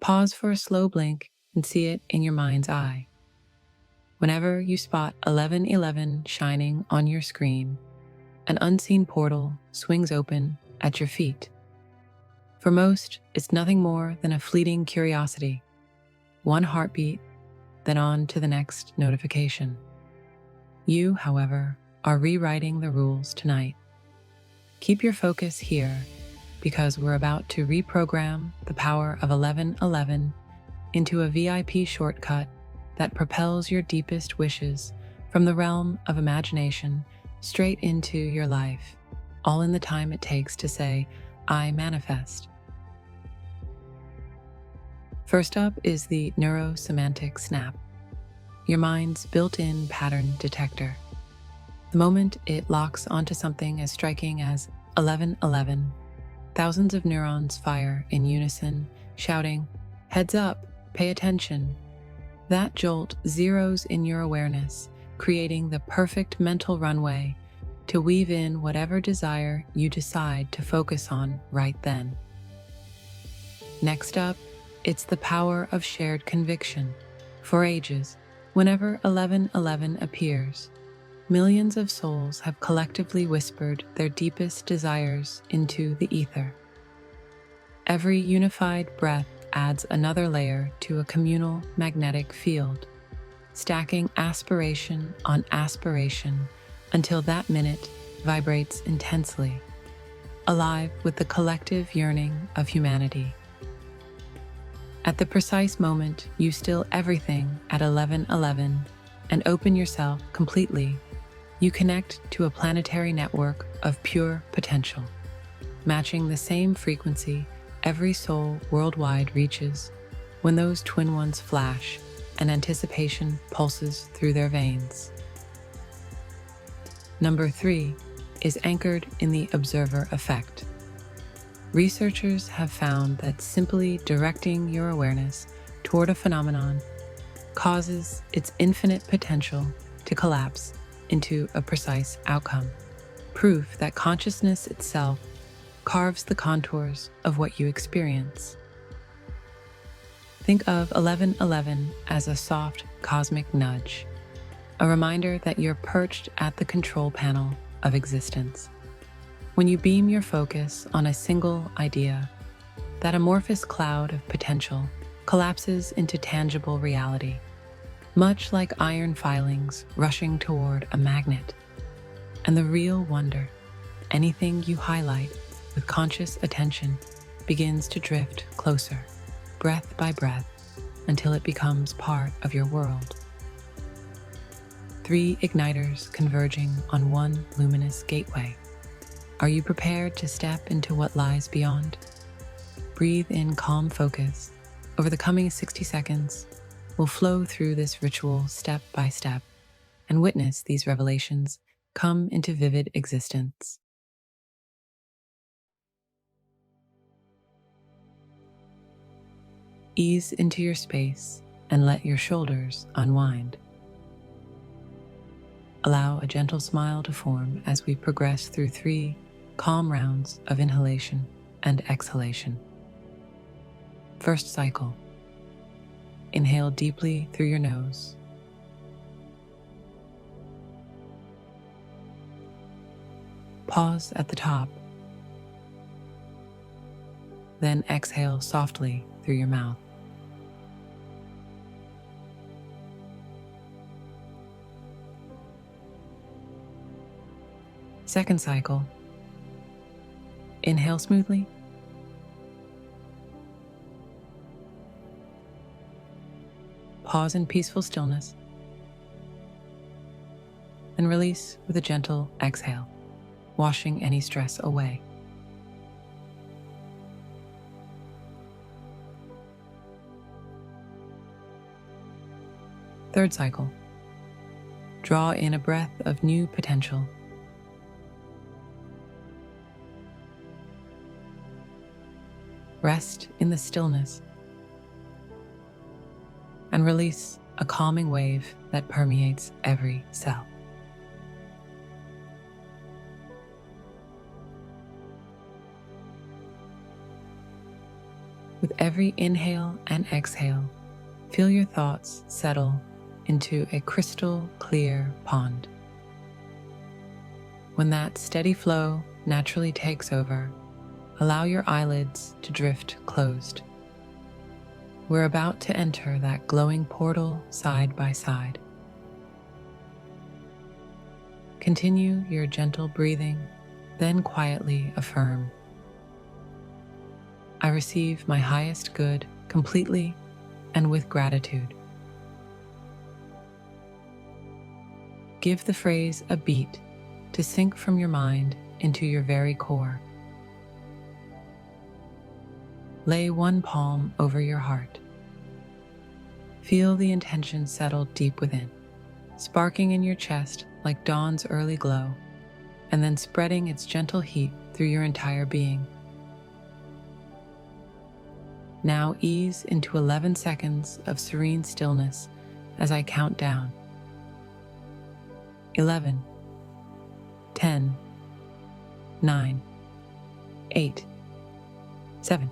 Pause for a slow blink and see it in your mind's eye. Whenever you spot 1111 shining on your screen, an unseen portal swings open at your feet. For most, it's nothing more than a fleeting curiosity. One heartbeat, then on to the next notification. You, however, are rewriting the rules tonight. Keep your focus here, because we're about to reprogram the power of 1111 into a VIP shortcut that propels your deepest wishes from the realm of imagination straight into your life, all in the time it takes to say, I manifest. First up is the neurosemantic snap, your mind's built-in pattern detector. The moment it locks onto something as striking as 1111, thousands of neurons fire in unison, shouting, "Heads up, pay attention." That jolt zeroes in your awareness, creating the perfect mental runway to weave in whatever desire you decide to focus on right then. Next up, it's the power of shared conviction. For ages, whenever 1111 appears, millions of souls have collectively whispered their deepest desires into the ether. Every unified breath adds another layer to a communal magnetic field, stacking aspiration on aspiration until that minute vibrates intensely, alive with the collective yearning of humanity. At the precise moment you still everything at 1111 and open yourself completely, you connect to a planetary network of pure potential, matching the same frequency every soul worldwide reaches. When those twin ones flash and anticipation pulses through their veins. Number 3 is anchored in the observer effect. Researchers have found that simply directing your awareness toward a phenomenon causes its infinite potential to collapse into a precise outcome. Proof that consciousness itself carves the contours of what you experience. Think of 1111 as a soft cosmic nudge, a reminder that you're perched at the control panel of existence. When you beam your focus on a single idea, that amorphous cloud of potential collapses into tangible reality, much like iron filings rushing toward a magnet. And the real wonder, anything you highlight with conscious attention begins to drift closer, breath by breath, until it becomes part of your world. 3 igniters converging on one luminous gateway. Are you prepared to step into what lies beyond? Breathe in calm focus. Over the coming 60 seconds, we'll flow through this ritual step by step and witness these revelations come into vivid existence. Ease into your space and let your shoulders unwind. Allow a gentle smile to form as we progress through 3 calm rounds of inhalation and exhalation. First cycle. Inhale deeply through your nose. Pause at the top. Then exhale softly through your mouth. Second cycle. Inhale smoothly. Pause in peaceful stillness. Then release with a gentle exhale, washing any stress away. Third cycle. Draw in a breath of new potential. Rest in the stillness and release a calming wave that permeates every cell. With every inhale and exhale, feel your thoughts settle into a crystal clear pond. When that steady flow naturally takes over, allow your eyelids to drift closed. We're about to enter that glowing portal side by side. Continue your gentle breathing, then quietly affirm, I receive my highest good completely and with gratitude. Give the phrase a beat to sink from your mind into your very core. Lay one palm over your heart. Feel the intention settle deep within, sparking in your chest like dawn's early glow, and then spreading its gentle heat through your entire being. Now ease into 11 seconds of serene stillness as I count down. 11, 10, 9, 8, 7,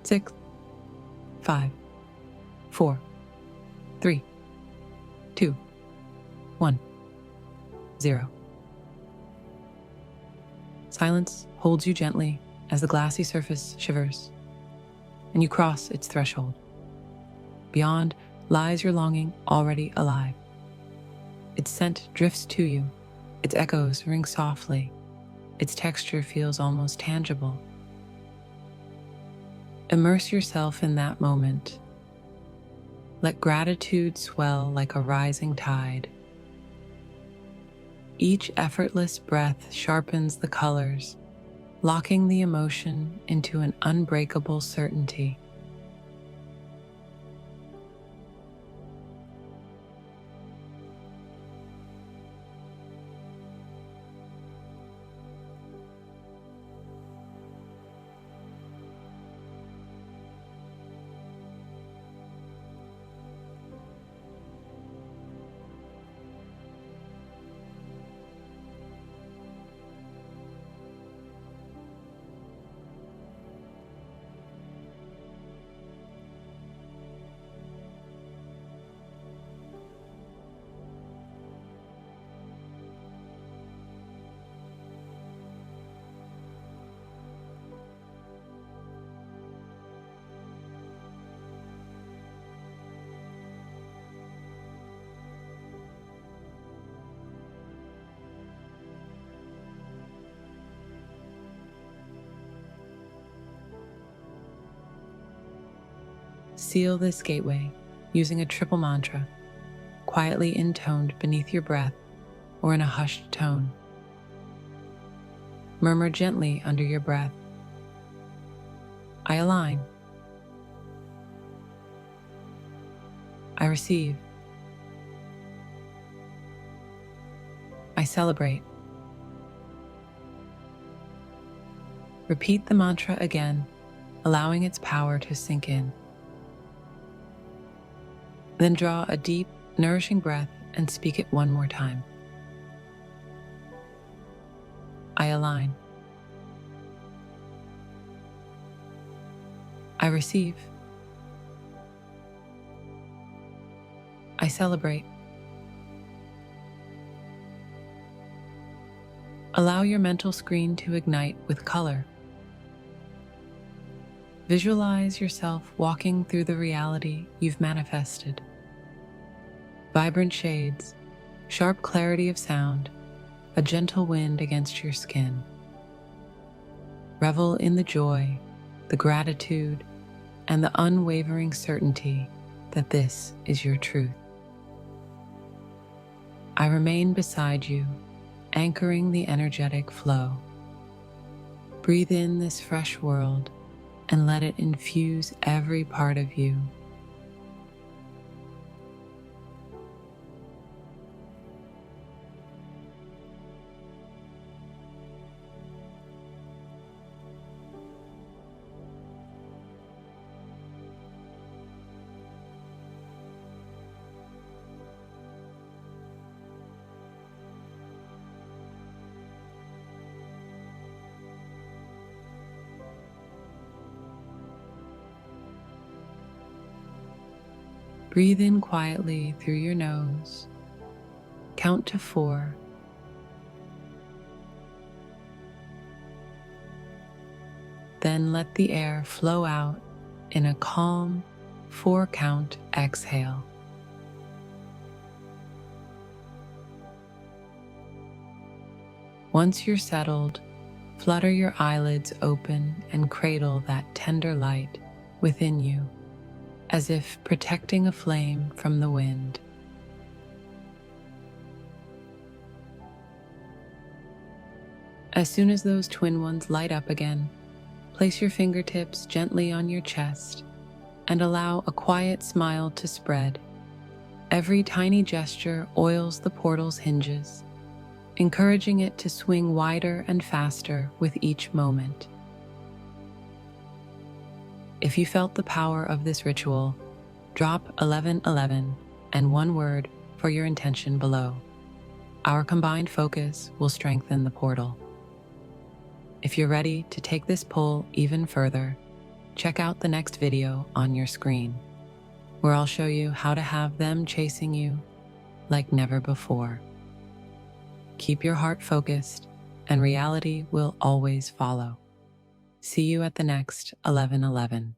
6, 5, 4, 3, 2, 1, 0. Silence holds you gently as the glassy surface shivers, and you cross its threshold. Beyond lies your longing already alive. Its scent drifts to you, its echoes ring softly, its texture feels almost tangible. Immerse yourself in that moment. Let gratitude swell like a rising tide. Each effortless breath sharpens the colors, locking the emotion into an unbreakable certainty. Seal this gateway using a triple mantra, quietly intoned beneath your breath or in a hushed tone. Murmur gently under your breath, I align. I receive. I celebrate. Repeat the mantra again, allowing its power to sink in. Then draw a deep, nourishing breath and speak it one more time. I align. I receive. I celebrate. Allow your mental screen to ignite with color. Visualize yourself walking through the reality you've manifested. Vibrant shades, sharp clarity of sound, a gentle wind against your skin. Revel in the joy, the gratitude, and the unwavering certainty that this is your truth. I remain beside you, anchoring the energetic flow. Breathe in this fresh world and let it infuse every part of you. Breathe in quietly through your nose. Count to 4. Then let the air flow out in a calm 4-count exhale. Once you're settled, flutter your eyelids open and cradle that tender light within you, as if protecting a flame from the wind. As soon as those twin ones light up again, place your fingertips gently on your chest and allow a quiet smile to spread. Every tiny gesture oils the portal's hinges, encouraging it to swing wider and faster with each moment. If you felt the power of this ritual, drop 1111 and one word for your intention below. Our combined focus will strengthen the portal. If you're ready to take this pull even further, check out the next video on your screen, where I'll show you how to have them chasing you like never before. Keep your heart focused, and reality will always follow. See you at the next 1111.